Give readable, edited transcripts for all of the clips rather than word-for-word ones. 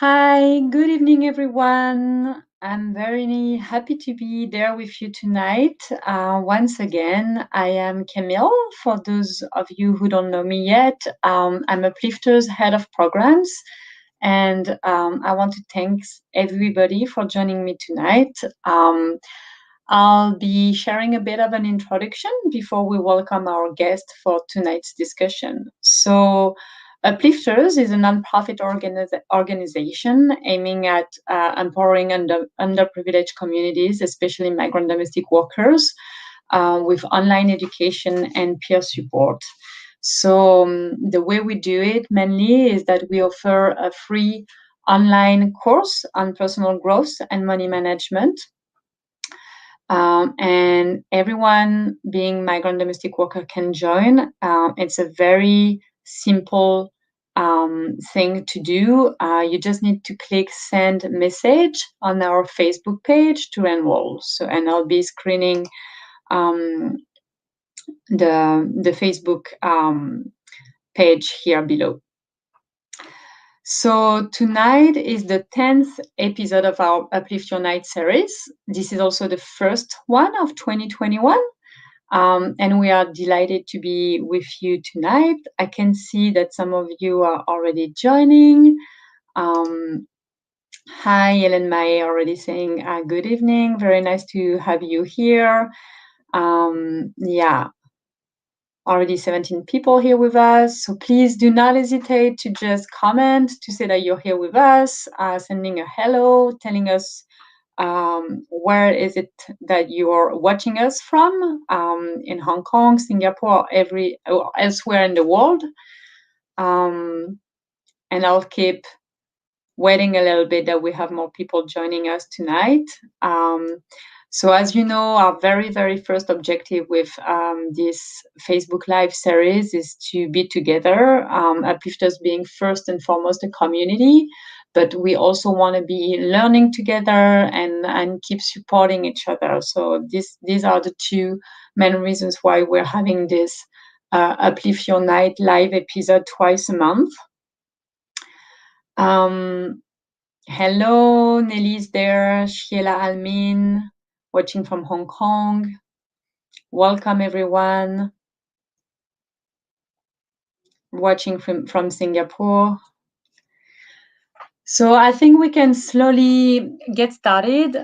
Hi, good evening, everyone. I'm very happy to be there with you tonight. Once again, I am Camille. For those of you who don't know me yet, I'm Uplifters Head of Programs, and I want to thank everybody for joining me tonight. I'll be sharing a bit of an introduction before we welcome our guest for tonight's discussion. So, Uplifters is a nonprofit organization aiming at empowering underprivileged communities, especially migrant domestic workers, with online education and peer support. So, the way we do it mainly is that we offer a free online course on personal growth and money management. And everyone being migrant domestic worker can join. It's a very simple thing to do. You just need to click send message on our Facebook page to enroll. So, and I'll be screening the Facebook page here below. So tonight is the 10th episode of our Uplift Your Night series. This is also the first one of 2021. And we are delighted to be with you tonight. I can see that some of you are already joining. Hi, Helen Mae, already saying good evening. Very nice to have you here. Yeah, already 17 people here with us. So please do not hesitate to just comment to say that you're here with us, sending a hello, telling us where is it that you're watching us from, in Hong Kong, Singapore, or elsewhere in the world. And I'll keep waiting a little bit that we have more people joining us tonight. So as you know, our very first objective with this Facebook Live series is to be together, Uplifters being first and foremost a community, but we also want to be learning together and keep supporting each other. So these are the two main reasons why we're having this Uplift Your Night live episode twice a month. Hello, Nelly's there, Sheila Almin, watching from Hong Kong. Welcome, everyone. Watching from Singapore. So I think we can slowly get started.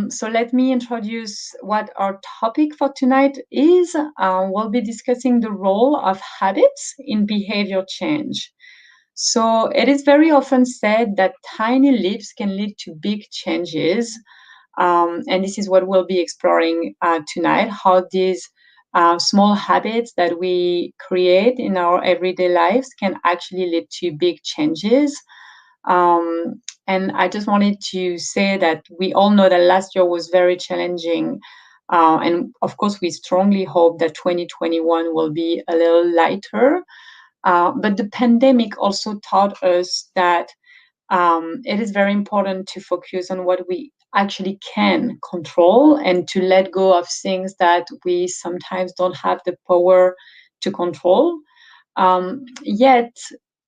So let me introduce what our topic for tonight is. We'll be discussing the role of habits in behavior change. So it is very often said that tiny leaps can lead to big changes. And this is what we'll be exploring tonight, how these small habits that we create in our everyday lives can actually lead to big changes. And I just wanted to say that we all know that last year was very challenging. And of course, we strongly hope that 2021 will be a little lighter. But the pandemic also taught us that it is very important to focus on what we actually can control and to let go of things that we sometimes don't have the power to control. Yet,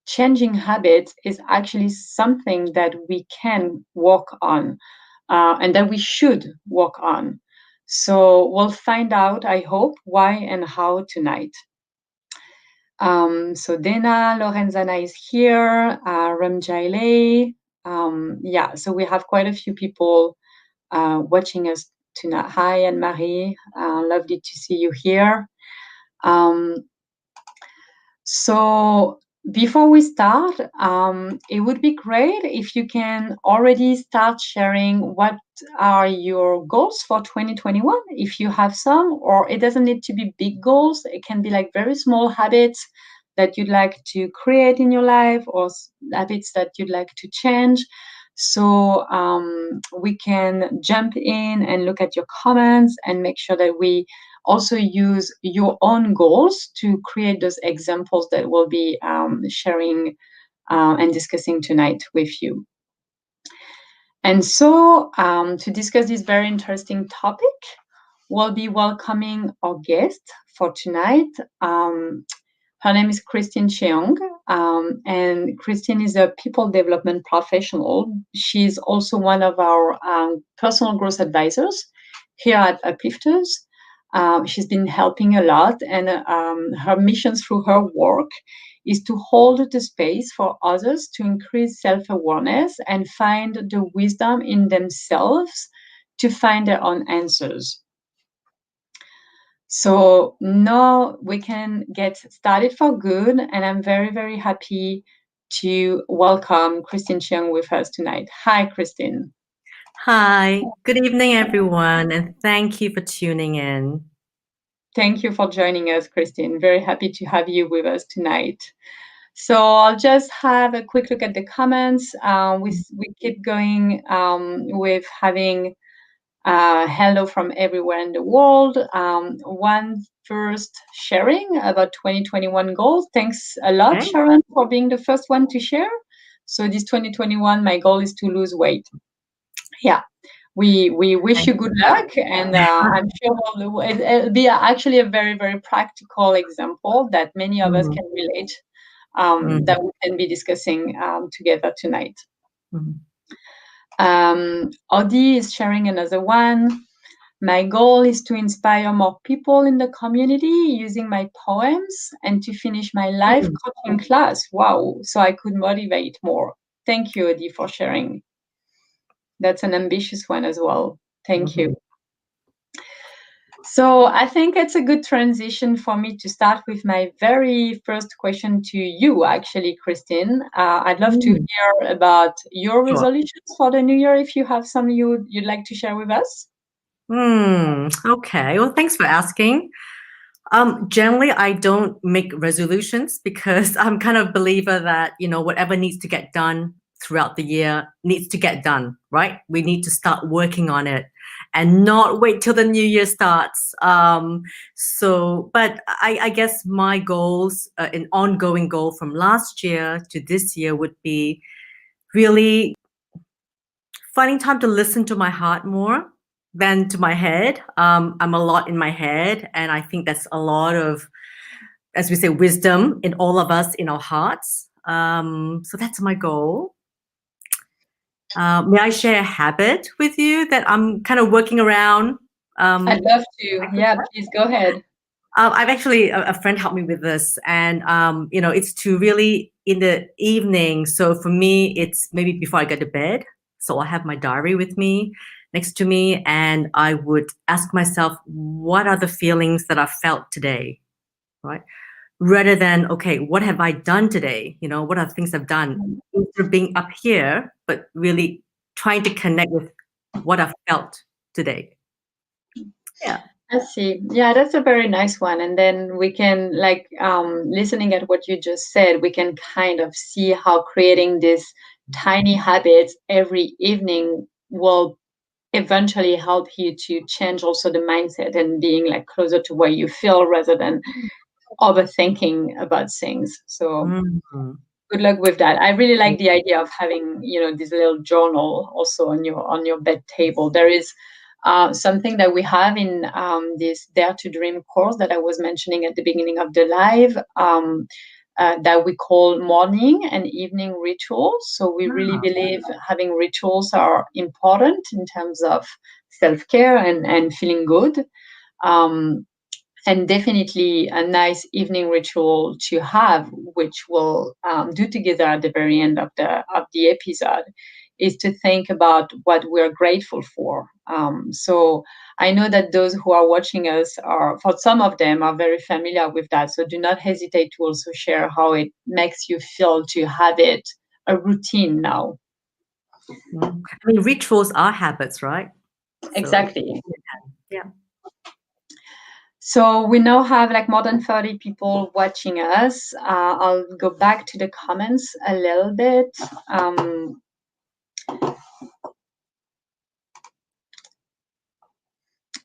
changing habits is actually something that we can work on and that we should work on. So, we'll find out, I hope, why and how tonight. So Dena Lorenzana is here, Ramjaile. Yeah, so we have quite a few people watching us tonight. Hi, Anne-Marie. Lovely to see you here. So before we start, it would be great if you can already start sharing what are your goals for 2021, if you have some, or it doesn't need to be big goals. It can be like very small habits that you'd like to create in your life or habits that you'd like to change. So we can jump in and look at your comments and make sure that we also use your own goals to create those examples that we'll be sharing and discussing tonight with you. And so to discuss this very interesting topic, we'll be welcoming our guest for tonight. Her name is Christine Cheong, and Christine is a people development professional. She's also one of our personal growth advisors here at Uplifters. She's been helping a lot, and her mission through her work is to hold the space for others to increase self-awareness and find the wisdom in themselves to find their own answers. So now we can get started for good, and I'm very, very happy to welcome Christine Cheong with us tonight. Hi, Christine. Hi, good evening, everyone, and thank you for tuning in. Thank you for joining us, Christine. Very happy to have you with us tonight. So I'll just have a quick look at the comments. We keep going with having hello from everywhere in the world. One first sharing about 2021 goals. Thanks a lot, Okay. Sharon, for being the first one to share. So this 2021, my goal is to lose weight. Yeah. We wish you good luck, and I'm sure it'll be actually a very, very practical example that many of us Mhm, can relate, mhm, that we can be discussing together tonight. mhm. Audie is sharing another one. My goal is to inspire more people in the community using my poems and to finish my life coaching class. Wow. So I could motivate more. Thank you, Audie, for sharing. That's an ambitious one as well. Thank you. So I think it's a good transition for me to start with my very first question to you, actually, Christine. I'd love to hear about your Sure. resolutions for the new year, if you have some you'd like to share with us. Okay. Well, thanks for asking. Generally, I don't make resolutions because I'm kind of a believer that, whatever needs to get done throughout the year needs to get done, right? We need to start working on it and not wait till the new year starts. But I guess my goals, an ongoing goal from last year to this year would be really finding time to listen to my heart more than to my head. I'm a lot in my head, and I think that's a lot of, as we say, wisdom in all of us in our hearts. So that's my goal. May I share a habit with you that I'm kind of working around? I'd love to. Yeah, please go ahead. I've actually, a friend helped me with this, and it's to really in the evening. So for me, it's maybe before I go to bed. So I have my diary with me, next to me, and I would ask myself, what are the feelings that I felt today, right? Rather than, okay, what have I done today? What are the things I've done? Instead of being up here, but really trying to connect with what I felt today. Yeah. I see. Yeah, that's a very nice one. And then we can, like, listening at what you just said, we can kind of see how creating these tiny habits every evening will eventually help you to change also the mindset and being like closer to where you feel rather than overthinking about things. So Mhm. good luck with that. I really like the idea of having, this little journal also on your bed table. There is something that we have in this Dare to Dream course that I was mentioning at the beginning of the live, that we call morning and evening rituals. So we really believe having rituals are important in terms of self-care and feeling good. Um, and definitely a nice evening ritual to have, which we'll do together at the very end of the episode, is to think about what we're grateful for. So I know that those who are watching us are, for some of them, are very familiar with that. So do not hesitate to also share how it makes you feel to have it a routine now. I mean, rituals are habits, right? Exactly. Yeah. So we now have like more than 30 people watching us. I'll go back to the comments a little bit.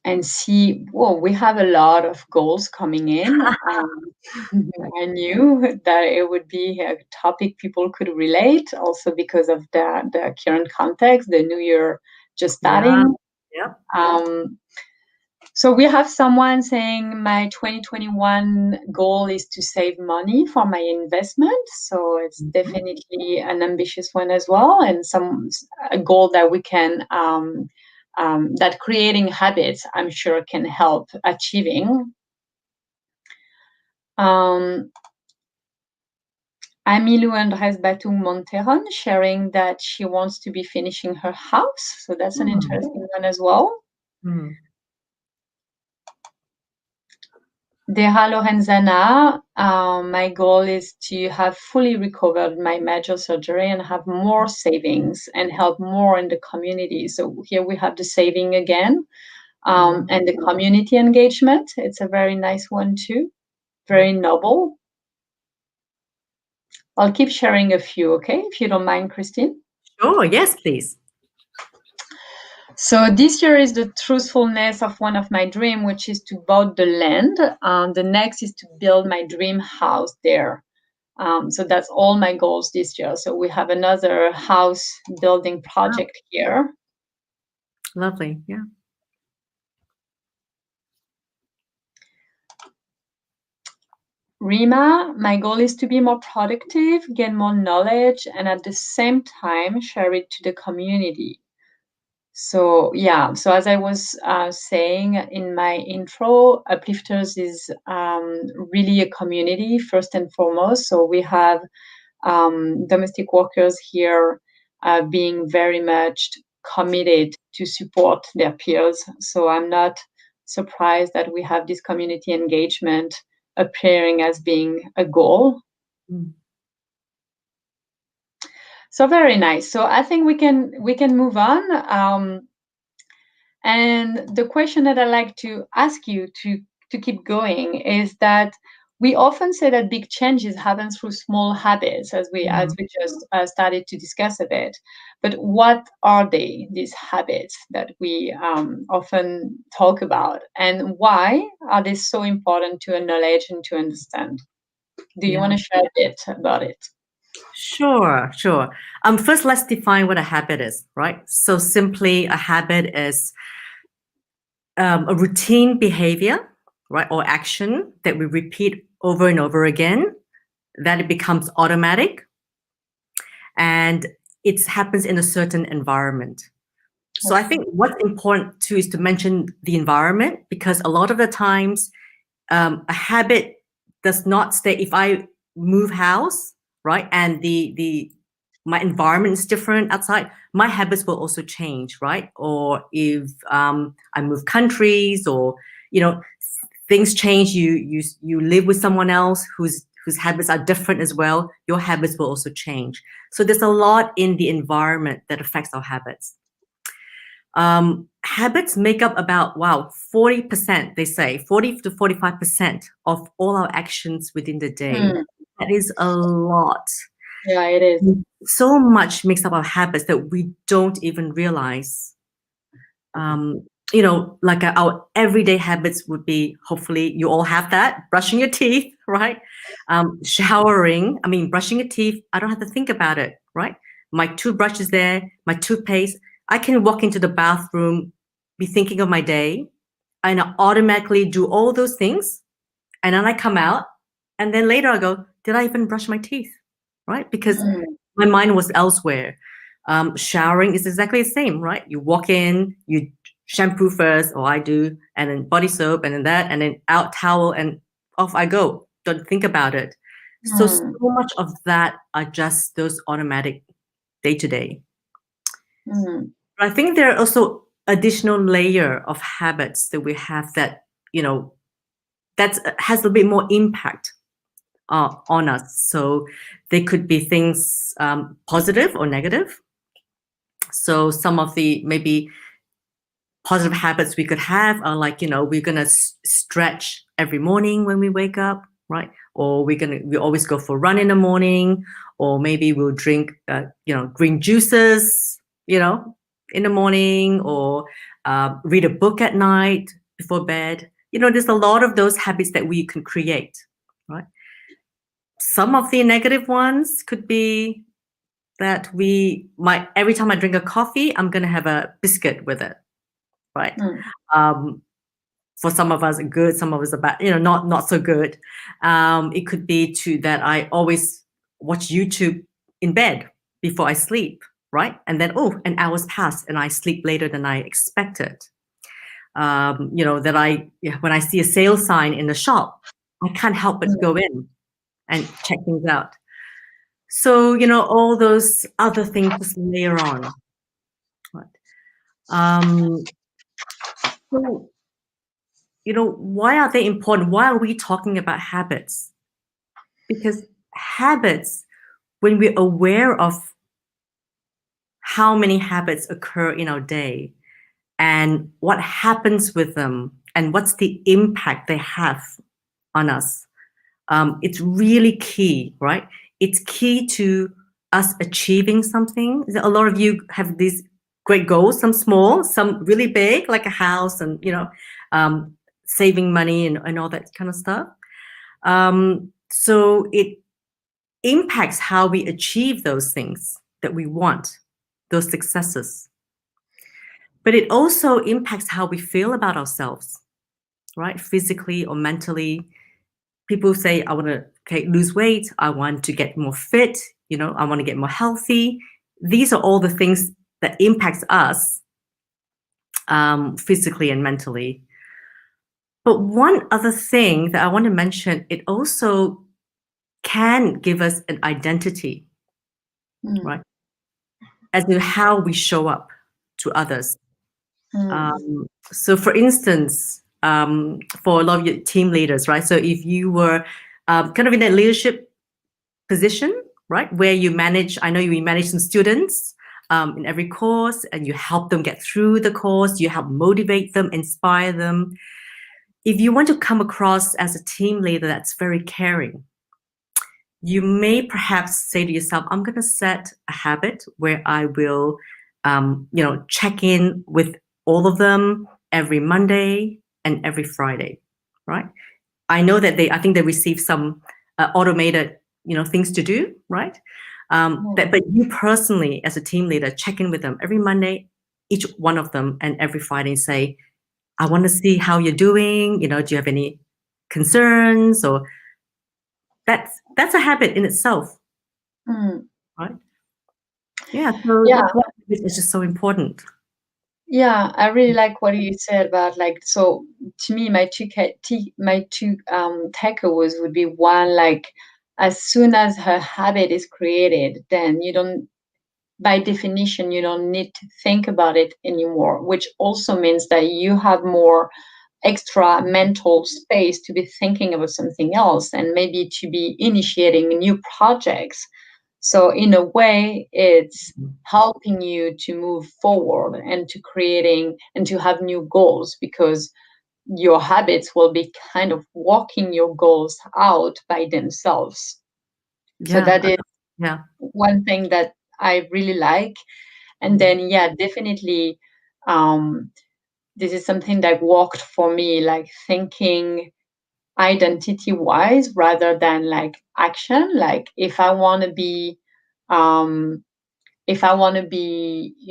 And see, whoa, we have a lot of goals coming in. I knew that it would be a topic people could relate, also because of the current context, the new year just Yeah. starting. Yeah. Um, So we have someone saying my 2021 goal is to save money for my investment. So it's definitely an ambitious one as well, and a goal that we can that creating habits, I'm sure, can help achieving. Amilu Andres Batung Monteron sharing that she wants to be finishing her house. So that's an interesting one as well. Dera Lorenzana, my goal is to have fully recovered my major surgery and have more savings and help more in the community. So here we have the saving again, and the community engagement. It's a very nice one too, very noble. I'll keep sharing a few, okay? If you don't mind, Christine. Sure, yes, please. So this year is the truthfulness of one of my dreams, which is to buy the land. The next is to build my dream house there. So that's all my goals this year. So we have another house building project here. Lovely, yeah. Rima, my goal is to be more productive, gain more knowledge, and at the same time share it to the community. So yeah, so as I was saying in my intro, Uplifters is really a community first and foremost. So we have domestic workers here being very much committed to support their peers. So I'm not surprised that we have this community engagement appearing as being a goal. So very nice. So I think we can move on. And the question that I like to ask you to keep going is that we often say that big changes happen through small habits, as we just started to discuss a bit. But what are they, these habits that we often talk about, and why are they so important to acknowledge and to understand? Do you want to share a bit about it? Sure. First, let's define what a habit is, right? So simply, a habit is a routine behavior, right, or action that we repeat over and over again, that it becomes automatic, and it happens in a certain environment. So I think what's important too is to mention the environment, because a lot of the times a habit does not stay. If I move house, right, and my environment is different outside, my habits will also change, right? Or if I move countries, or things change, you live with someone else whose habits are different as well, your habits will also change. So there's a lot in the environment that affects our habits. Habits make up about 40%, they say 40 to 45% of all our actions within the day. That is a lot. Yeah, it is. So much makes up our habits that we don't even realize. Like our everyday habits would be, hopefully you all have that, brushing your teeth, right? Showering, brushing your teeth, I don't have to think about it, right? My toothbrush is there, my toothpaste. I can walk into the bathroom, be thinking of my day, and I automatically do all those things. And then I come out, and then later I go, did I even brush my teeth, right? Because my mind was elsewhere. Showering is exactly the same, right? You walk in, you shampoo first, or I do, and then body soap, and then that, and then out towel, and off I go. Don't think about it. So much of that are just those automatic day-to-day. I think there are also additional layer of habits that we have that, that has a bit more impact on us. So they could be things positive or negative. So some of the maybe positive habits we could have are like, we're gonna stretch every morning when we wake up, right? Or we always go for a run in the morning, or maybe we'll drink, green juices, in the morning, or read a book at night before bed. There's a lot of those habits that we can create, right? Some of the negative ones could be that every time I drink a coffee, I'm going to have a biscuit with it, right? for some of us good, some of us are bad, not so good. It could be too that I always watch YouTube in bed before I sleep, right? And then, an hour's passed and I sleep later than I expected. That when I see a sale sign in the shop, I can't help but go in and check things out. So, all those other things just layer on. So, why are they important? Why are we talking about habits? Because habits, when we're aware of how many habits occur in our day and what happens with them and what's the impact they have on us, it's really key, right? It's key to us achieving something. A lot of you have these great goals, some small, some really big, like a house and, saving money and all that kind of stuff. So it impacts how we achieve those things that we want, those successes. But it also impacts how we feel about ourselves, right? Physically or mentally. People say, I want to lose weight. I want to get more fit. I want to get more healthy. These are all the things that impacts us physically and mentally. But one other thing that I want to mention, it also can give us an identity, right? As to how we show up to others. So for instance, for a lot of your team leaders, right? So if you were kind of in a leadership position, right, where you manage, I know you manage some students in every course and you help them get through the course, you help motivate them, inspire them. If you want to come across as a team leader that's very caring, you may perhaps say to yourself, I'm going to set a habit where I will, check in with all of them every Monday and every Friday, right? I know that I think they receive some automated, things to do, right? But you personally, as a team leader, check in with them every Monday, each one of them, and every Friday say, I want to see how you're doing. Do you have any concerns? Or that's a habit in itself, right? Yeah. So that's why it's just so important. Yeah, I really like what you said about so to me, my two takeaways would be one, as soon as her habit is created, then by definition, you don't need to think about it anymore, which also means that you have more extra mental space to be thinking about something else and maybe to be initiating new projects. So in a way, it's helping you to move forward and to creating and to have new goals, because your habits will be kind of walking your goals out by themselves. So that is one thing that I really like. And then, definitely, this is something that worked for me, thinking identity wise rather than action. If I want to be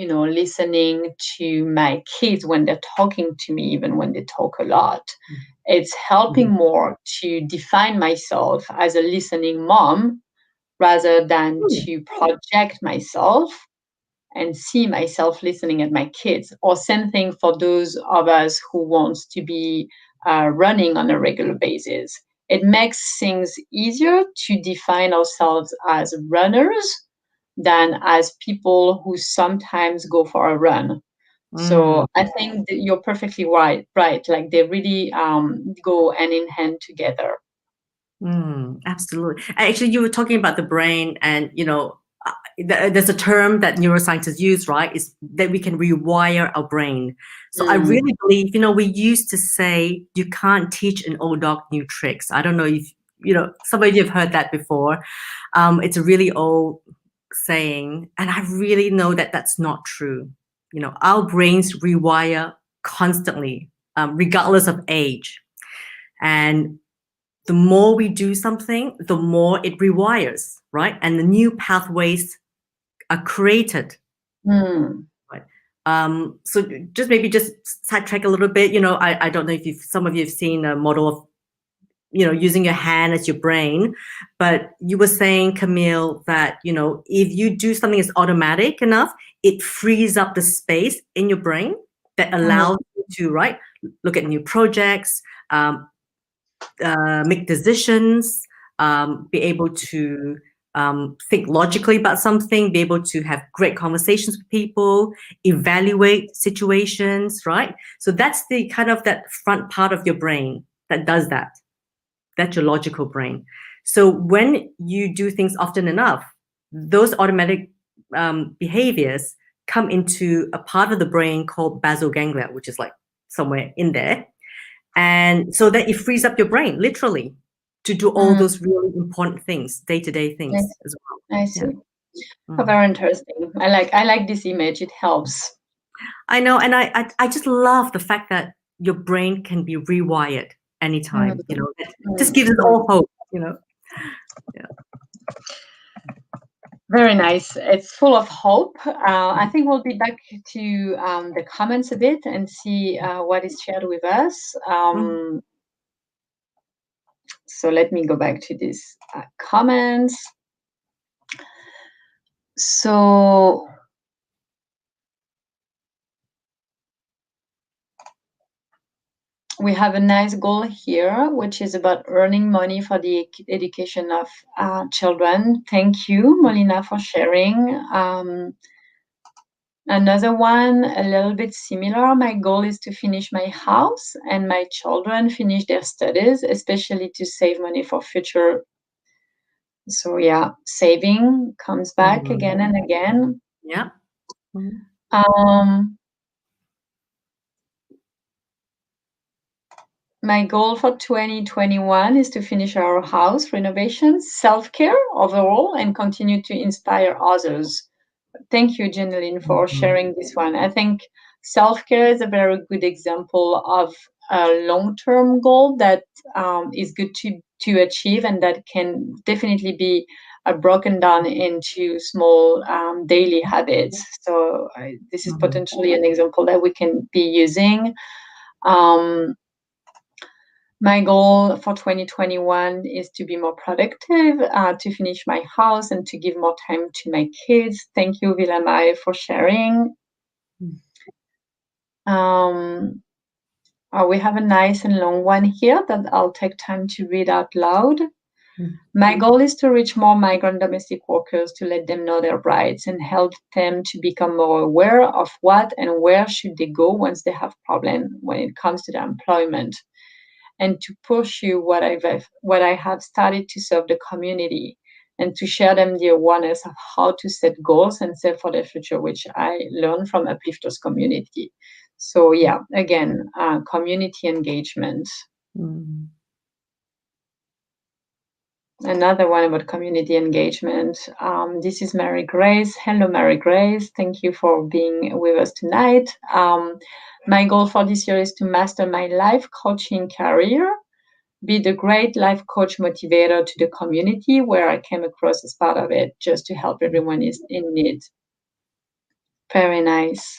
listening to my kids when they're talking to me, even when they talk a lot, it's helping more to define myself as a listening mom rather than to project myself and see myself listening at my kids. Or same thing for those of us who wants to be running on a regular basis. It makes things easier to define ourselves as runners than as people who sometimes go for a run. So I think that you're perfectly right. They really go hand in hand together. Absolutely. Actually, you were talking about the brain, and there's a term that neuroscientists use, right? Is that we can rewire our brain. So I really believe, we used to say you can't teach an old dog new tricks. I don't know if some of you have heard that before. It's a really old saying, and I really know that that's not true. Our brains rewire constantly, regardless of age, and the more we do something, the more it rewires, right? And the new pathways are created. Right? So just sidetrack a little bit. I don't know if some of you have seen a model of, using your hand as your brain, but you were saying, Camille, that, if you do something that's automatic enough, it frees up the space in your brain that allows you to, right, look at new projects, make decisions, be able to think logically about something, be able to have great conversations with people, evaluate situations, right? So that's the kind of that front part of your brain that does that. That's your logical brain. So when you do things often enough, those automatic behaviors come into a part of the brain called basal ganglia, which is like somewhere in there. And so that it frees up your brain, literally, to do all those really important things, day-to-day things as well. I see. Yeah. Very interesting. I like this image. It helps. I know, and I just love the fact that your brain can be rewired anytime. It just gives us all hope. Yeah. Very nice. It's full of hope. I think we'll be back to the comments a bit and see what is shared with us. So let me go back to these comments. So we have a nice goal here, which is about earning money for the education of children. Thank you, Molina, for sharing. Another one, a little bit similar. My goal is to finish my house and my children finish their studies, especially to save money for future. So yeah, saving comes back again and again. Yeah. My goal for 2021 is to finish our house renovations, self-care overall, and continue to inspire others. Thank you, Jeneline, for sharing this one. I think self-care is a very good example of a long-term goal that is good to achieve, and that can definitely be broken down into small daily habits. So this is potentially an example that we can be using. My goal for 2021 is to be more productive, to finish my house, and to give more time to my kids. Thank you, Villamai, for sharing. We have a nice and long one here that I'll take time to read out loud. My goal is to reach more migrant domestic workers, to let them know their rights and help them to become more aware of what and where should they go once they have problems when it comes to their employment, and to pursue what I have started to serve the community, and to share them the awareness of how to set goals and save for the future, which I learned from Uplifters community. So yeah, again, community engagement. Another one about community engagement. This is Mary Grace. Hello, Mary Grace. Thank you for being with us tonight. My goal for this year is to master my life coaching career, be the great life coach motivator to the community where I came across as part of it, just to help everyone is in need. Very nice.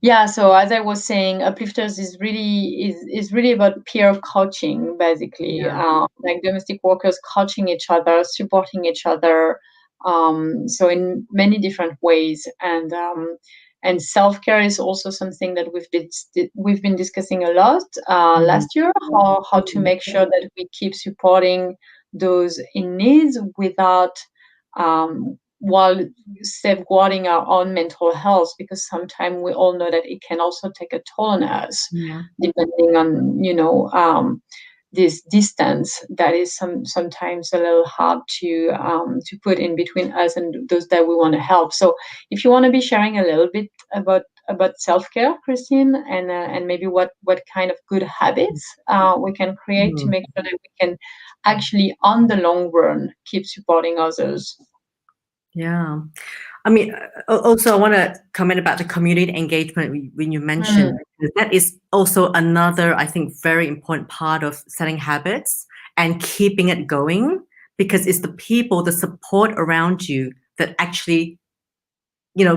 Yeah, so as I was saying, Uplifters is really about peer coaching, basically. Like domestic workers coaching each other, supporting each other. So in many different ways, and self-care is also something that we've been discussing a lot last year. How to make sure that we keep supporting those in need without while safeguarding our own mental health, because sometimes we all know that it can also take a toll on us, depending on this distance that is sometimes a little hard to put in between us and those that we want to help. So if you want to be sharing a little bit about self-care, Christine, and maybe what kind of good habits we can create to make sure that we can actually on the long run keep supporting others. Yeah. I mean, also I want to comment about the community engagement when you mentioned, that is also another, I think, very important part of setting habits and keeping it going, because it's the people, the support around you that actually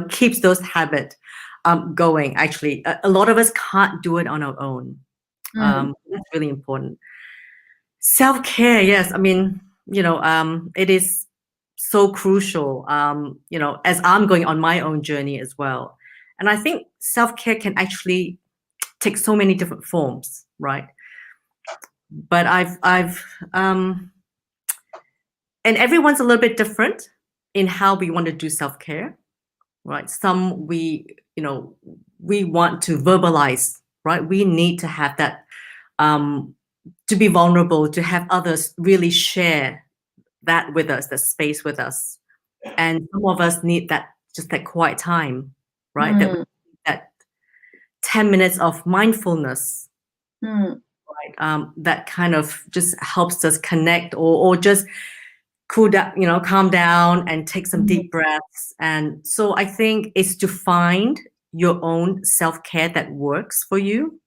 keeps those habits going. Actually, a lot of us can't do it on our own. That's really important. Self-care, yes. I mean, it is so crucial, as I'm going on my own journey as well. And I think self-care can actually take so many different forms, right? But and everyone's a little bit different in how we want to do self-care, right? Some we want to verbalize, right? We need to have that, to be vulnerable, to have others really share that with us, that space with us. And some of us need that, just that quiet time, right? That 10 minutes of mindfulness, right? That kind of just helps us connect, or just cool down, calm down and take some deep breaths. And so I think it's to find your own self-care that works for you.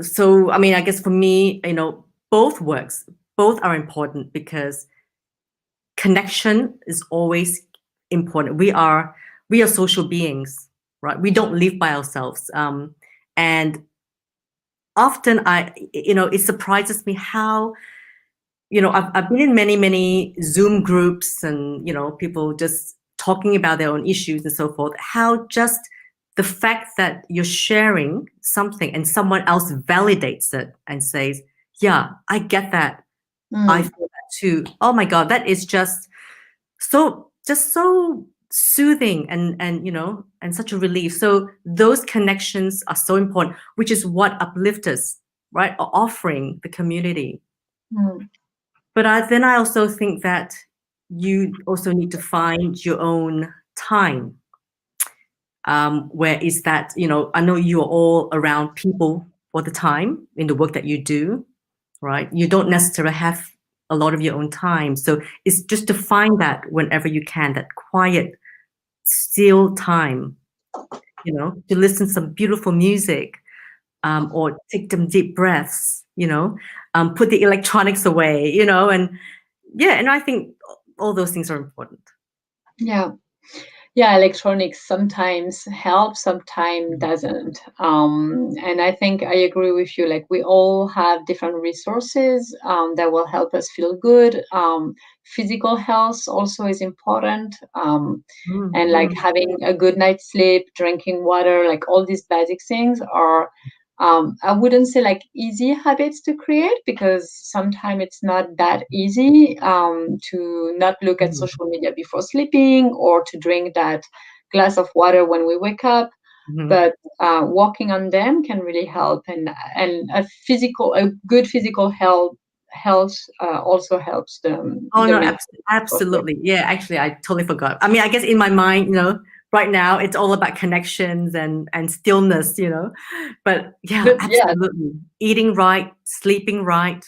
So, I mean, I guess for me, both works. Both are important because connection is always important. We are social beings, right? We don't live by ourselves. And often it surprises me how, I've been in many Zoom groups and, people just talking about their own issues and so forth, how just the fact that you're sharing something and someone else validates it and says, yeah, I get that. I feel that too. Oh my God, that is just so soothing and such a relief. So those connections are so important, which is what Uplifters, right, are offering the community. But then I also think that you also need to find your own time. Where is that, I know you're all around people all the time in the work that you do, right? You don't necessarily have a lot of your own time. So it's just to find that whenever you can, that quiet, still time, to listen to some beautiful music, or take some deep breaths, put the electronics away, and I think all those things are important. Yeah, electronics sometimes help, sometimes doesn't. And I think I agree with you. Like, we all have different resources that will help us feel good. Physical health also is important. And like having a good night's sleep, drinking water, like all these basic things are, I wouldn't say like easy habits to create, because sometimes it's not that easy to not look at social media before sleeping, or to drink that glass of water when we wake up. But working on them can really help, and a good physical health also helps them. Oh no, absolutely. Yeah, actually, I totally forgot. I mean, I guess in my mind, right now it's all about connections and stillness, But yeah, absolutely. Eating right, sleeping right.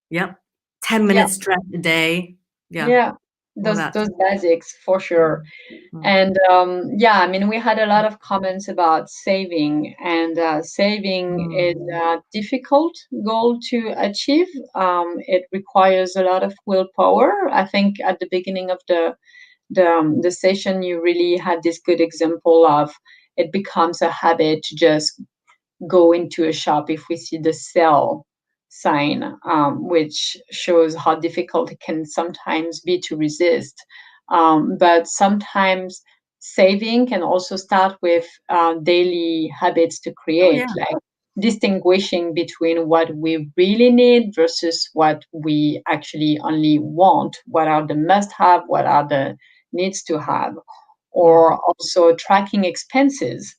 Yep. 10 minutes stretch a day. Yeah. Those basics for sure. And I mean, we had a lot of comments about saving, and saving is a difficult goal to achieve. It requires a lot of willpower. I think at the beginning of the session, you really had this good example of, it becomes a habit to just go into a shop if we see the sale sign, which shows how difficult it can sometimes be to resist. But sometimes saving can also start with daily habits to create, like distinguishing between what we really need versus what we actually only want. What are the must have? What are the needs to have? Or also tracking expenses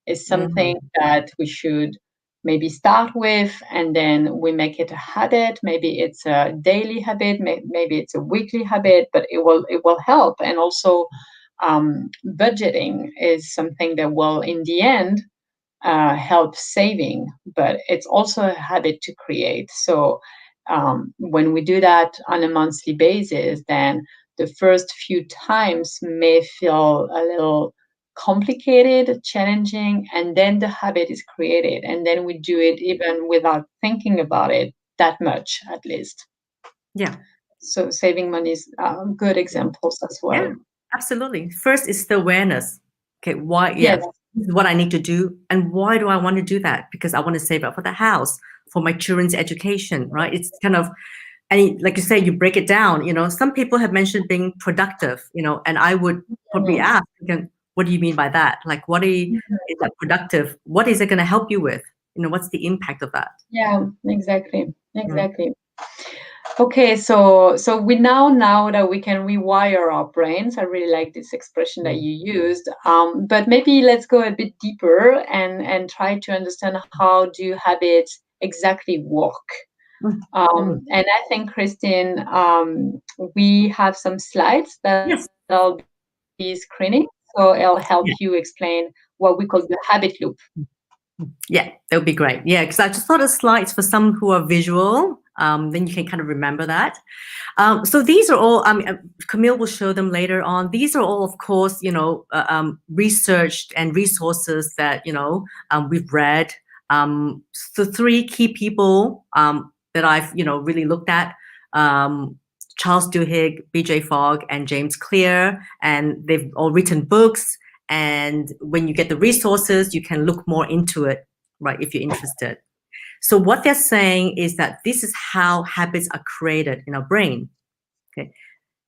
is something that we should maybe start with, and then we make it a habit. Maybe it's a daily habit, maybe it's a weekly habit, but it will help. And also budgeting is something that will in the end help saving, but it's also a habit to create. So when we do that on a monthly basis, then the first few times may feel a little complicated, challenging, and then the habit is created, and then we do it even without thinking about it that much, at least. Yeah. So saving money is good examples as well. Yeah, absolutely. First is the awareness. Okay, why? Yeah, Yes. this is what I need to do, and why do I want to do that? Because I want to save up for the house, for my children's education, right? It's kind of, and like you say, you break it down. Some people have mentioned being productive, and I would probably ask, again, what do you mean by that? Like, is that productive? What is it going to help you with? What's the impact of that? Yeah, exactly. Okay, so we now that we can rewire our brains. I really like this expression that you used. But maybe let's go a bit deeper and try to understand how do habits exactly work. And I think, Christine, we have some slides that Yes. I'll be screening, so it'll help you explain what we call the habit loop. Yeah, that would be great. Yeah, because I just thought of slides for some who are visual. Then you can kind of remember that. So these are all, Camille will show them later on. These are all, of course, researched and resources that, we've read. So 3 key people that I've, really looked at, Charles Duhigg, BJ Fogg, and James Clear, and they've all written books. And when you get the resources, you can look more into it, right, if you're interested. So what they're saying is that this is how habits are created in our brain. Okay,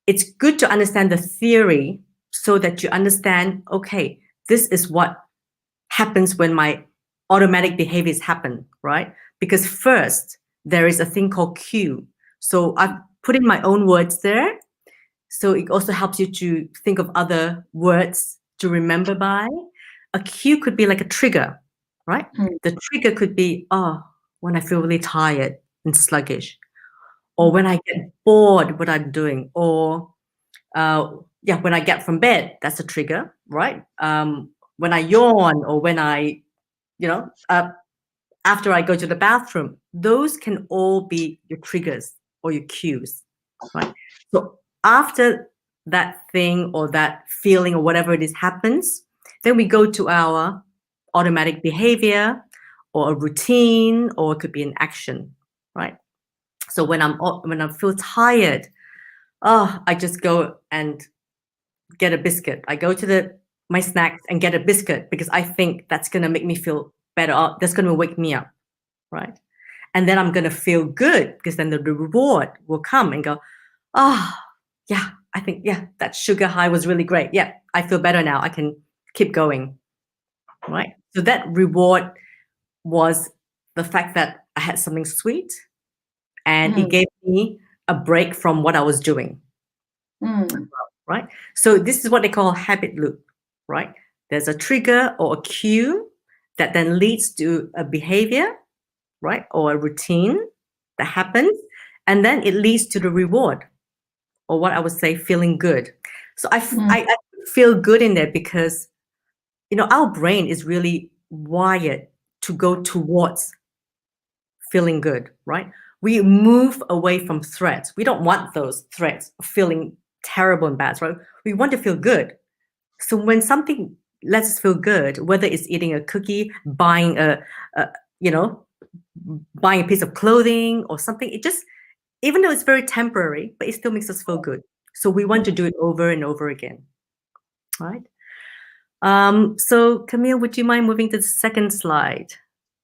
it's good to understand the theory so that you understand, okay, this is what happens when my automatic behaviors happen, right? Because first, there is a thing called cue. So I've put in my own words there. So it also helps you to think of other words to remember by. A cue could be like a trigger, right? The trigger could be, when I feel really tired and sluggish, or when I get bored what I'm doing, or when I get from bed, that's a trigger, right? When I yawn, or when I, after I go to the bathroom, those can all be your triggers or your cues, right? So after that thing or that feeling or whatever it is happens, then we go to our automatic behavior or a routine, or it could be an action, right? So when I feel tired, I just go and get a biscuit. I go to my snacks and get a biscuit because I think that's gonna make me feel better. That's gonna wake me up, right? And then I'm gonna feel good because then the reward will come and go, yeah, I think, that sugar high was really great. Yeah, I feel better now. I can keep going, right? So that reward was the fact that I had something sweet, and it gave me a break from what I was doing, right? So this is what they call a habit loop, right? There's a trigger or a cue that then leads to a behavior, right? Or a routine that happens, and then it leads to the reward, or what I would say, feeling good. So I feel good in there because, our brain is really wired to go towards feeling good, right? We move away from threats. We don't want those threats, feeling terrible and bad, right? We want to feel good. So when something lets us feel good, whether it's eating a cookie, buying buying a piece of clothing or something, it just, even though it's very temporary, but it still makes us feel good. So we want to do it over and over again, right? So Camille, would you mind moving to the second slide?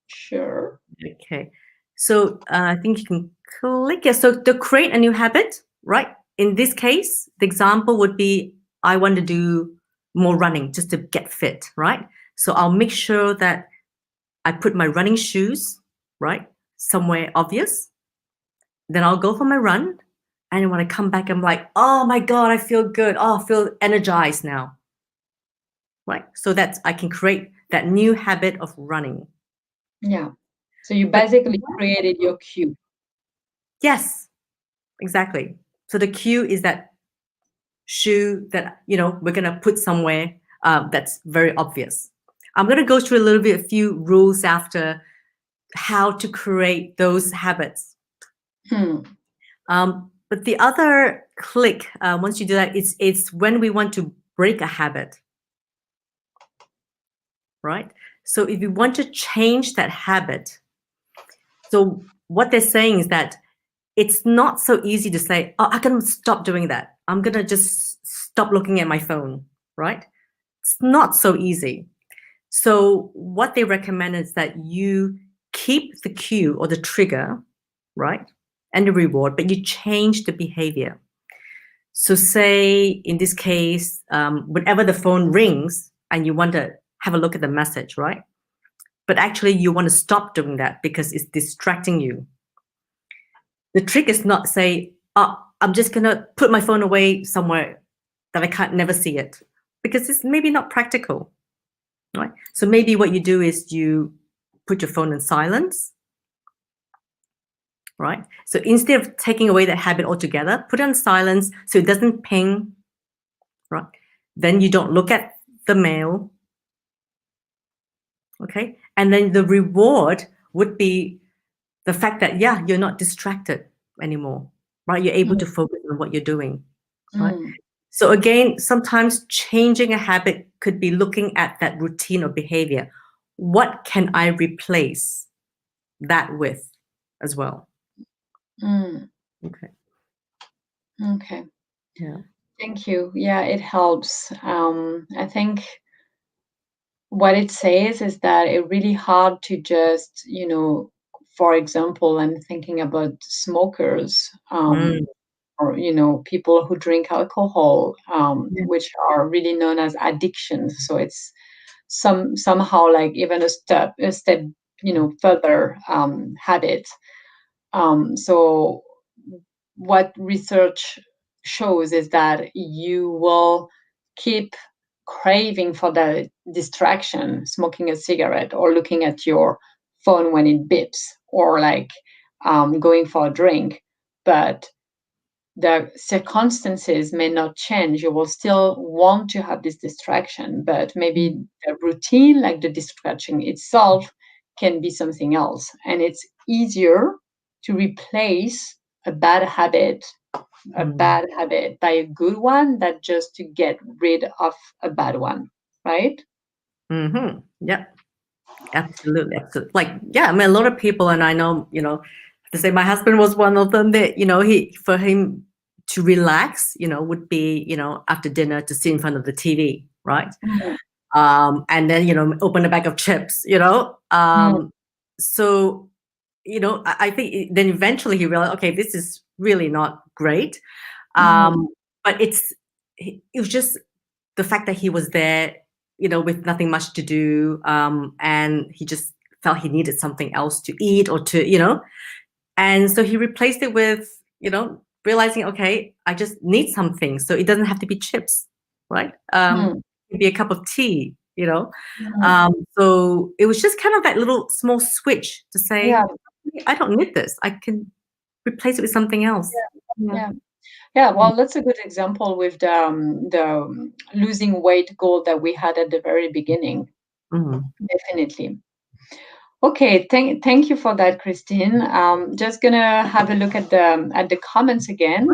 Sure. Okay. So I think you can click. Yeah. So to create a new habit, right? In this case, the example would be, I want to do more running just to get fit, right? So I'll make sure that I put my running shoes, right, somewhere obvious. Then I'll go for my run. And when I come back, I'm like, oh my God, I feel good. Oh, I feel energized now. Right. So that's, I can create that new habit of running. Yeah. So you basically created your cue. Yes, exactly. So the cue is that shoe that, we're going to put somewhere that's very obvious. I'm going to go through a few rules after how to create those habits. But the other click, once you do that, it's when we want to break a habit, right? So if you want to change that habit, so what they're saying is that it's not so easy to say, oh, I can stop doing that. I'm going to just stop looking at my phone, right? It's not so easy. So what they recommend is that you keep the cue or the trigger, right? And the reward, but you change the behavior. So say in this case, whenever the phone rings and you want to have a look at the message, right? But actually you want to stop doing that because it's distracting you. The trick is not say, oh, I'm just going to put my phone away somewhere that I can't never see it, because it's maybe not practical, right? So maybe what you do is you put your phone in silence, right? So instead of taking away that habit altogether, put it on silence so it doesn't ping, right? Then you don't look at the mail, okay? And then the reward would be the fact that, yeah, you're not distracted anymore, right? You're able to focus on what you're doing, right? So again, sometimes changing a habit could be looking at that routine or behavior. What can I replace that with as well? Okay. Okay. Yeah. Thank you. Yeah, it helps. I think what it says is that it's really hard to just, for example, I'm thinking about smokers, or, people who drink alcohol, Yeah. which are really known as addictions. So it's somehow like even a step, further habit. So what research shows is that you will keep craving for the distraction, smoking a cigarette or looking at your phone when it beeps, or like going for a drink, but the circumstances may not change. You will still want to have this distraction, but maybe the routine, like the distraction itself, can be something else. And it's easier to replace a bad habit by a good one than just to get rid of a bad one, right? Yep. Absolutely. Absolutely. Like, yeah, I mean, a lot of people, and I know, to say my husband was one of them, that, for him to relax, would be, after dinner to sit in front of the TV, right? And then, open a bag of chips, So, I think then eventually he realized, okay, this is really not great. But it was just the fact that he was there, with nothing much to do, and he just felt he needed something else to eat or to, and so he replaced it with, realizing, okay, I just need something, so it doesn't have to be chips, right? It could be a cup of tea, so it was just kind of that little small switch to say, Yeah. I don't need this. I can replace it with something else. Yeah, well, that's a good example with the losing weight goal that we had at the very beginning. Definitely. Okay, thank you for that, Christine. Just gonna have a look at the comments again.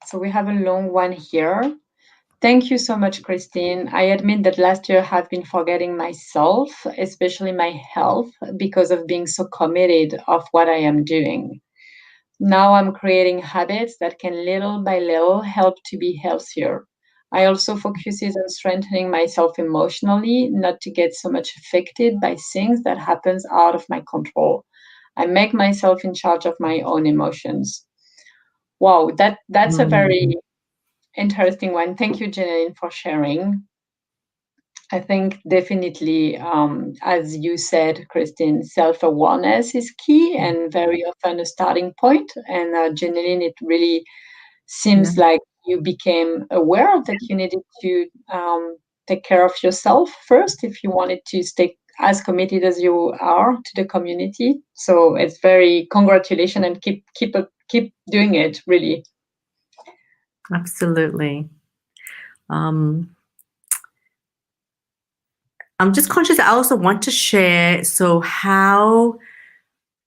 So we have a long one here. Thank you so much, Christine. I admit that last year I've been forgetting myself, especially my health, because of being so committed of what I am doing. Now I'm creating habits that can little by little help to be healthier. I also focuses on strengthening myself emotionally, not to get so much affected by things that happens out of my control. I make myself in charge of my own emotions. Wow, that's a very interesting one. Thank you, Janine, for sharing. I think definitely, as you said, Christine, self-awareness is key and very often a starting point. And Janine, it really seems like you became aware that you needed to take care of yourself first if you wanted to stay as committed as you are to the community. So it's very congratulations and keep doing it, really. Absolutely. I'm just conscious I also want to share how,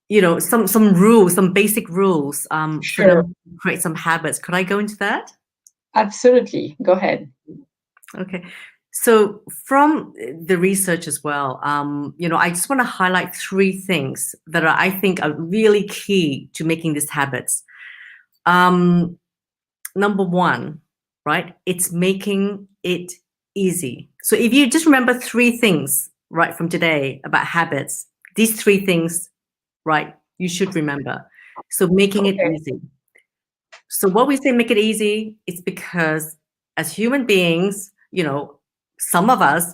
some rules, some basic rules for them to create some habits. Could I go into that? Absolutely. Go ahead. Okay. So from the research as well, I just want to highlight 3 things that I think are really key to making these habits. Number 1, right? It's making it easy. So if you just remember 3 things, right, from today about habits, these 3 things, right, you should remember. So making it Okay. easy. So what we say make it easy, it's because as human beings, some of us,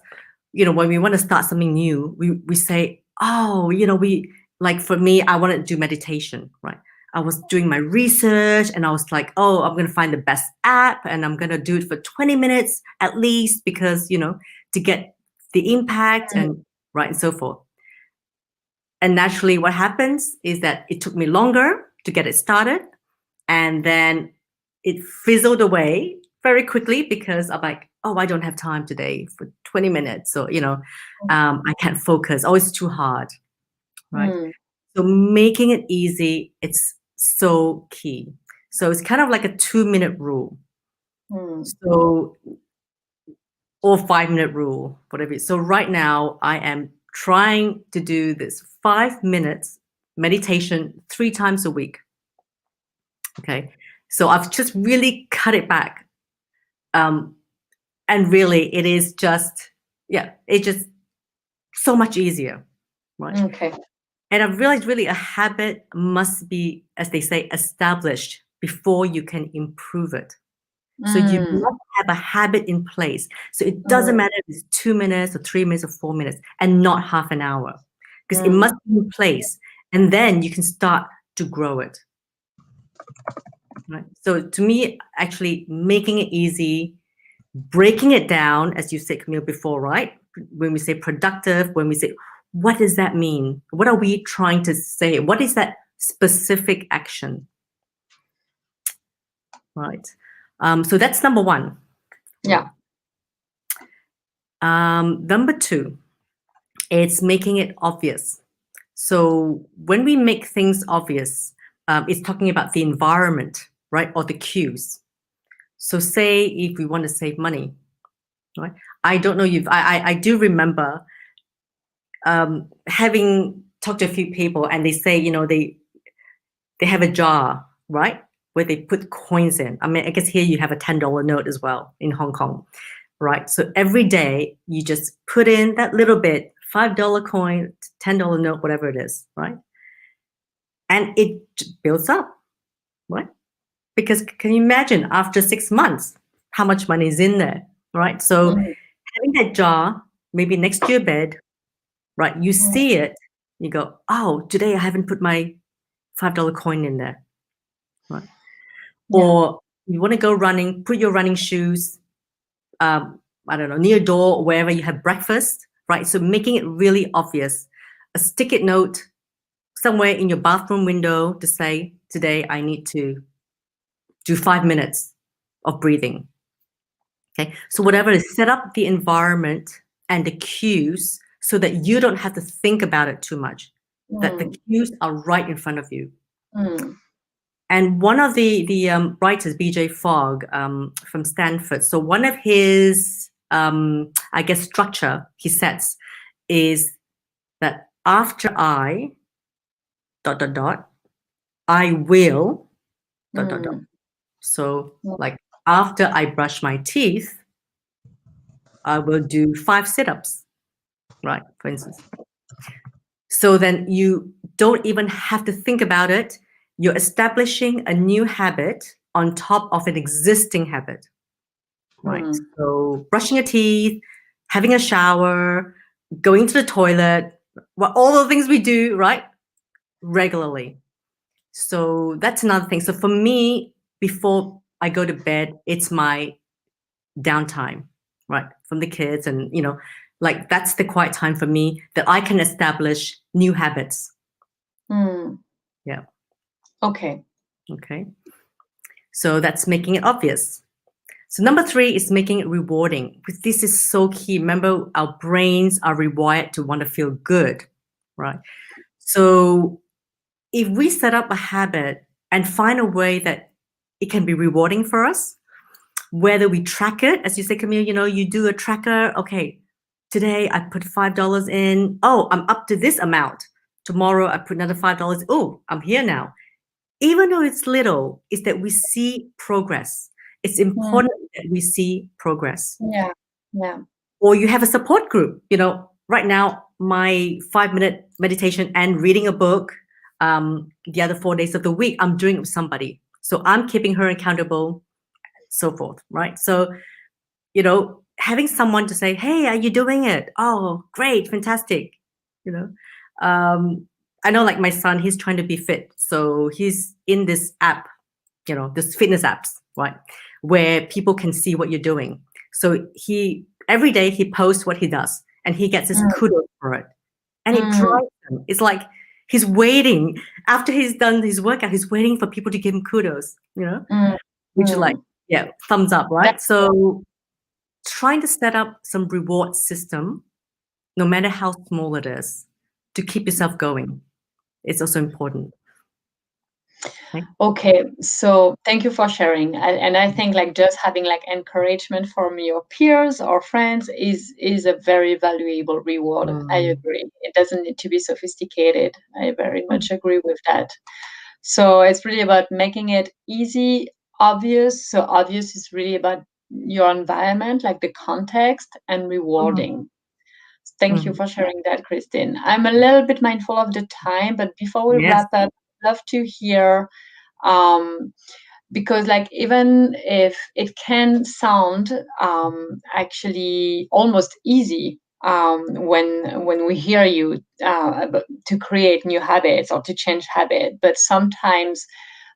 when we want to start something new, we say, oh, we like for me, I want to do meditation, right? I was doing my research and I was like, oh, I'm going to find the best app and I'm going to do it for 20 minutes at least because, to get the impact and right and so forth. And naturally what happens is that it took me longer to get it started. And then it fizzled away very quickly because I'm like, oh, I don't have time today for 20 minutes. So, I can't focus. Oh, it's too hard, right? So making it easy, it's so key. So it's kind of like a 2-minute rule. So, or 5-minute rule, whatever. So right now I am trying to do this 5 minutes meditation 3 times a week. Okay. So I've just really cut it back. And really it is just, it's just so much easier, right? Okay. And I've realized really a habit must be, as they say, established before you can improve it. So you must have a habit in place. So it doesn't matter if it's 2 minutes or 3 minutes or 4 minutes and not half an hour, because it must be in place. And then you can start to grow it. Right. So to me, actually making it easy, breaking it down, as you said, Camille, before, right? When we say productive, when we say, what does that mean? What are we trying to say? What is that specific action? Right. So that's number 1. Yeah. Number 2, it's making it obvious. So when we make things obvious, it's talking about the environment, right? Or the cues. So say if we want to save money, right? I don't know if I do remember having talked to a few people and they say, they have a jar, right? Where they put coins in. I mean, I guess here you have a $10 note as well in Hong Kong, right? So every day you just put in that little bit, $5 coin, $10 note, whatever it is, right? And it builds up, right? Because can you imagine after 6 months, how much money is in there, right? So having that jar, maybe next to your bed, right? You see it, you go, oh, today I haven't put my $5 coin in there, right? Yeah. Or you want to go running, put your running shoes, I don't know, near your door, or wherever you have breakfast, right? So making it really obvious, a stick-it note somewhere in your bathroom window to say, today I need to do 5 minutes of breathing. Okay, so whatever is, set up the environment and the cues so that you don't have to think about it too much, that the cues are right in front of you. And one of the writers, BJ Fogg, from Stanford, so one of his, I guess, structure he sets is that after I, ... I will, ... So like after I brush my teeth, I will do 5 sit-ups, right, for instance. So then you don't even have to think about it. You're establishing a new habit on top of an existing habit, right? So brushing your teeth, having a shower, going to the toilet, well, all the things we do, right, regularly. So that's another thing. So for me, before I go to bed, it's my downtime, right, from the kids, and like that's the quiet time for me that I can establish new habits. Yeah. Okay. So that's making it obvious. So number 3 is making it rewarding, because this is so key. Remember, our brains are rewired to want to feel good, right? So if we set up a habit and find a way that it can be rewarding for us, whether we track it, as you say, Camille, you do a tracker. Okay, today I put $5 in. Oh, I'm up to this amount. Tomorrow I put another $5. Oh, I'm here now. Even though it's little, is that we see progress. It's important that we see progress. Yeah. Yeah. Or you have a support group. Right now, my 5-minute meditation and reading a book, the other 4 days of the week, I'm doing it with somebody. So I'm keeping her accountable, so forth, right? So, having someone to say, hey, are you doing it? Oh, great, fantastic. I know, like my son, he's trying to be fit. So he's in this app, this fitness apps, right? Where people can see what you're doing. So every day he posts what he does and he gets his kudos for it. And it drives him. It's like he's waiting after he's done his workout, he's waiting for people to give him kudos, which is like, yeah, thumbs up, right? So trying to set up some reward system, no matter how small it is, to keep yourself going. It's also important. Okay, so thank you for sharing. And I think like just having like encouragement from your peers or friends is a very valuable reward. I agree. It doesn't need to be sophisticated. I very much agree with that. So it's really about making it easy, obvious. So obvious is really about your environment, like the context, and rewarding. Thank you for sharing that, Christine. I'm a little bit mindful of the time, but before we wrap up, I'd love to hear, because like even if it can sound actually almost easy when we hear you to create new habits or to change habit, but sometimes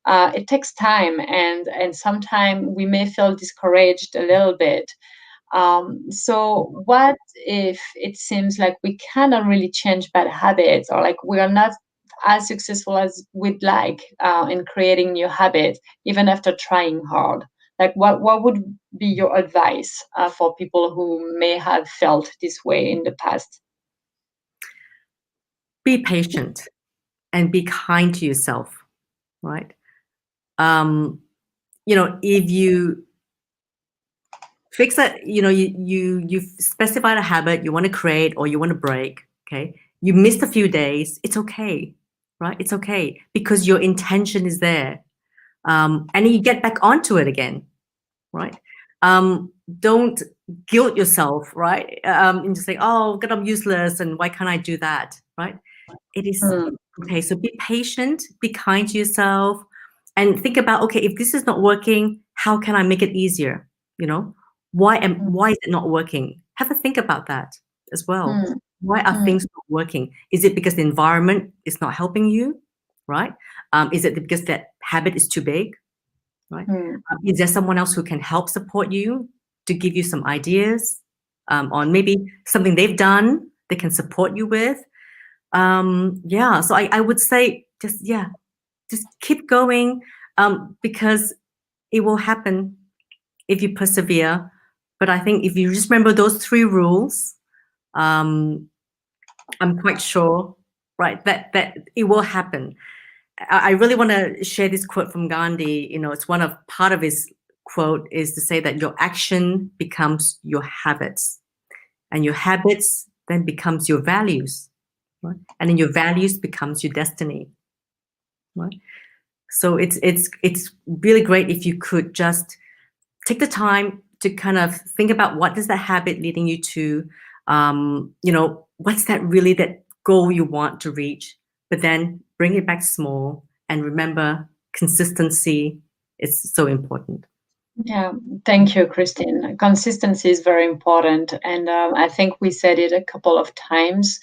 it takes time, and sometimes we may feel discouraged a little bit. So what if it seems like we cannot really change bad habits, or like we are not as successful as we'd like in creating new habits, even after trying hard? Like what would be your advice for people who may have felt this way in the past? Be patient and be kind to yourself, right? If you fix it, you've specified a habit you want to create or you want to break, okay? You missed a few days, it's okay, right? It's okay because your intention is there. And you get back onto it again, right? Don't guilt yourself, right? Into saying, oh, God, I'm useless and why can't I do that, right? It is okay. So be patient, be kind to yourself, and think about, okay, if this is not working, how can I make it easier? Why is it not working? Have a think about that as well. Why are things not working? Is it because the environment is not helping you, right? Is it because that habit is too big, right? Is there someone else who can help support you to give you some ideas on maybe something they've done they can support you with? So I would say just keep going because it will happen if you persevere. But I think if you just remember those 3 rules, I'm quite sure, right, that it will happen. I really want to share this quote from Gandhi. It's part of his quote is to say that your action becomes your habits, and your habits then becomes your values, right? And then your values becomes your destiny, right? So it's really great if you could just take the time to kind of think about what is that habit leading you to, what's that goal you want to reach, but then bring it back small and remember consistency is so important. Yeah, thank you, Christine. Consistency is very important. And I think we said it a couple of times.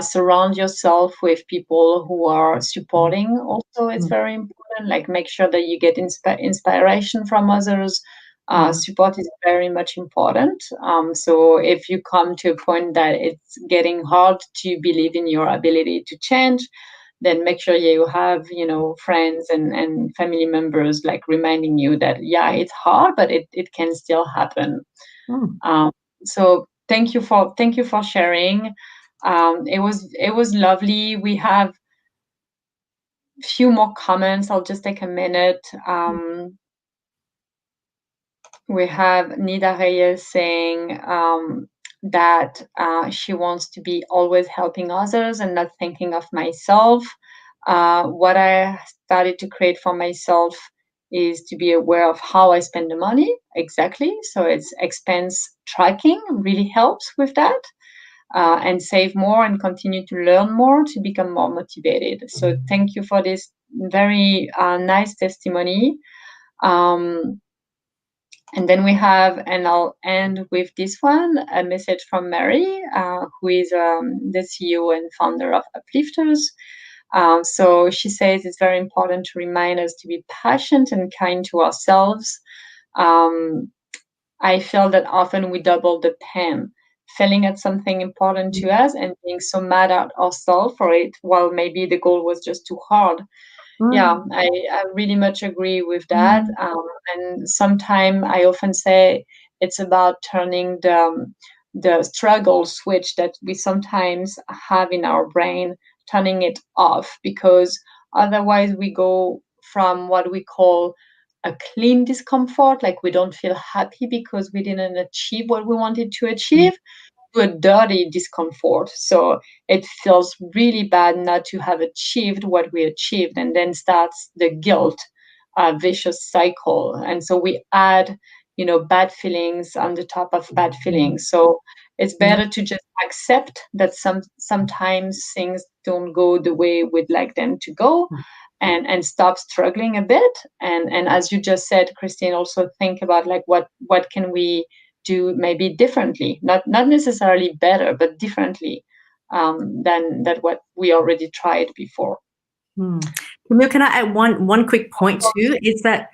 Surround yourself with people who are supporting. Also, it's very important. Like make sure that you get inspiration from others. Support is very much important. So if you come to a point that it's getting hard to believe in your ability to change, then make sure you have, friends and family members like reminding you that, yeah, it's hard, but it can still happen. So thank you for sharing. It was lovely. We have a few more comments. I'll just take a minute. We have Nida Reyes saying that she wants to be always helping others and not thinking of myself. What I started to create for myself is to be aware of how I spend the money exactly. So it's expense tracking really helps with that. And save more and continue to learn more to become more motivated. So thank you for this very nice testimony. And then we have, and I'll end with this one, a message from Mary, who is the CEO and founder of Uplifters. So she says it's very important to remind us to be patient and kind to ourselves. I feel that often we double the pain, failing at something important to us and being so mad at ourselves for it, while maybe the goal was just too hard. Yeah, I really much agree with that. And sometimes I often say it's about turning the struggle switch that we sometimes have in our brain, turning it off, because otherwise we go from what we call a clean discomfort, like we don't feel happy because we didn't achieve what we wanted to achieve, to a dirty discomfort. So it feels really bad not to have achieved what we achieved, and then starts the guilt vicious cycle. And so we add, bad feelings on the top of bad feelings. So it's better to just accept that sometimes things don't go the way we'd like them to go, and stop struggling a bit. And as you just said, Christine, also think about like what can we do maybe differently, not necessarily better, but differently than what we already tried before. Camille, can I add one quick point too? Is that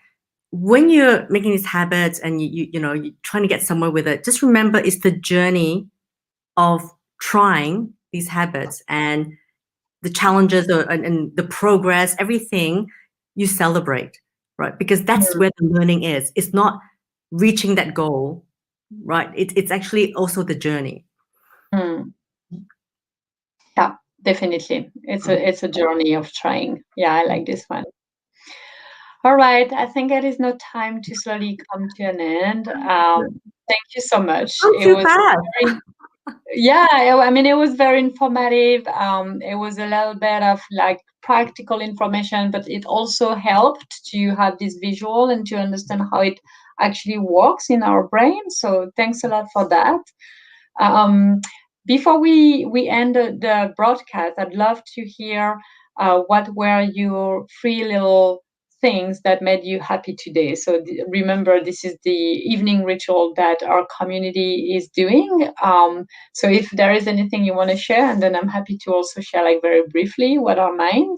when you're making these habits and you're trying to get somewhere with it, just remember it's the journey of trying these habits and the challenges and the progress, everything you celebrate, right? Because that's where the learning is. It's not reaching that goal, right? It's actually also the journey. Yeah, definitely. It's a journey of trying. Yeah, I like this one. All right, I think it is now time to slowly come to an end. Thank you so much. Not too bad. Yeah, I mean, it was very informative. It was a little bit of like practical information, but it also helped to have this visual and to understand how it actually works in our brain. So thanks a lot for that. Before we end the broadcast, I'd love to hear what were your 3 little things that made you happy today. So remember, this is the evening ritual that our community is doing. So if there is anything you want to share, and then I'm happy to also share like very briefly what are mine.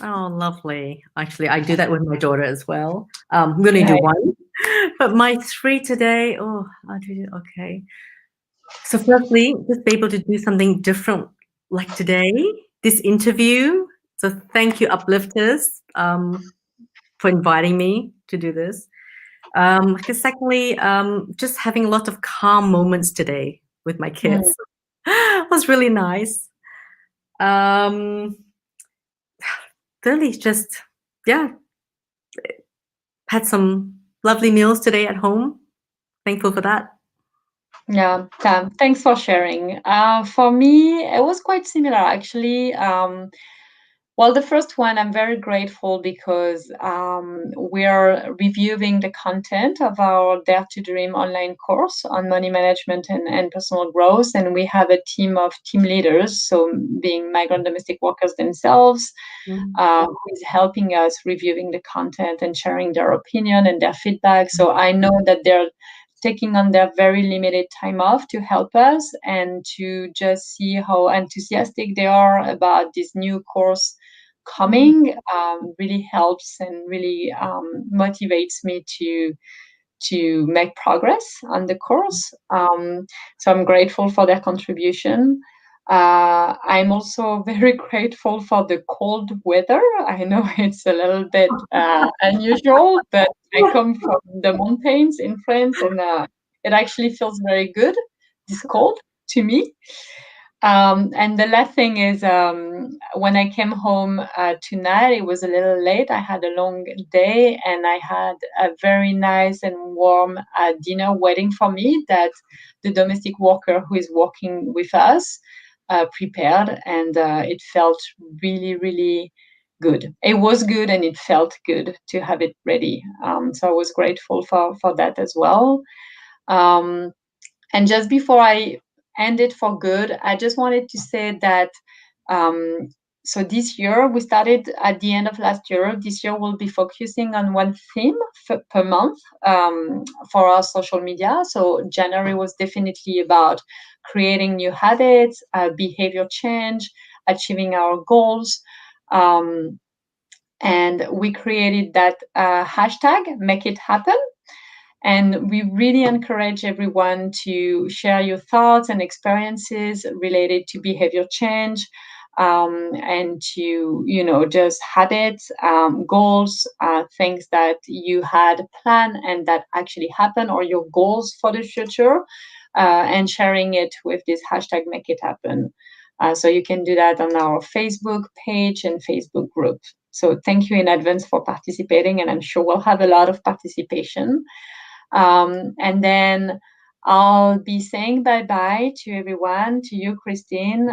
Oh, lovely. Actually, I do that with my daughter as well. I'm going to do one, but my 3 today, I'll do it. Okay. So firstly, just be able to do something different like today, this interview. So thank you, Uplifters, for inviting me to do this. Secondly, just having a lot of calm moments today with my kids. It was really nice. Thirdly, just, had some lovely meals today at home. Thankful for that. Yeah, thanks for sharing. For me, it was quite similar actually. Well, the first one, I'm very grateful because we're reviewing the content of our Dare to Dream online course on money management and personal growth. And we have a team of team leaders, so being migrant domestic workers themselves, who is helping us reviewing the content and sharing their opinion and their feedback. So I know that they're taking on their very limited time off to help us and to just see how enthusiastic they are about this new course coming. Really helps and really motivates me to make progress on the course. So I'm grateful for their contribution. I'm also very grateful for the cold weather. I know it's a little bit unusual, but I come from the mountains in France, and it actually feels very good, this cold, to me. And the last thing is, when I came home tonight, it was a little late. I had a long day, and I had a very nice and warm dinner waiting for me that the domestic worker who is working with us prepared, and it felt really, really good. It was good, and it felt good to have it ready. So I was grateful for that as well. Um, and just before I end it for good, I just wanted to say that um, so this year we started at the end of last year. This year we'll be focusing on one theme per month for our social media. So January was definitely about creating new habits, behavior change, achieving our goals. Um, and we created that hashtag, make it happen. And we really encourage everyone to share your thoughts and experiences related to behavior change, and to, just habits, goals, things that you had planned and that actually happened, or your goals for the future, and sharing it with this hashtag Make It Happen. So you can do that on our Facebook page and Facebook group. So thank you in advance for participating, and I'm sure we'll have a lot of participation. And then I'll be saying bye-bye to everyone, to you, Christine.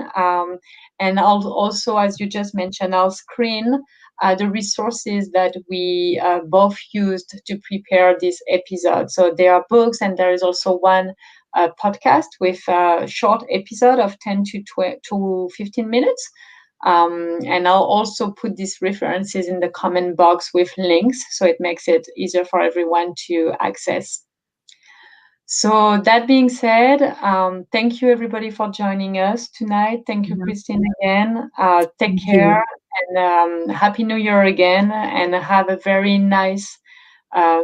And I'll also, as you just mentioned, I'll screen the resources that we both used to prepare this episode. So there are books, and there is also one podcast with a short episode of 10 to 15 minutes. And I'll also put these references in the comment box with links, so it makes it easier for everyone to access. So that being said, thank you everybody for joining us tonight. Thank you, Christine, again. Take Thank care, you. and Happy New Year again, and have a very nice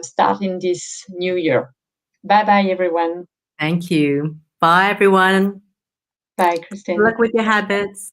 start in this new year. Bye-bye, everyone. Thank you. Bye, everyone. Bye, Christine. Good luck with your habits.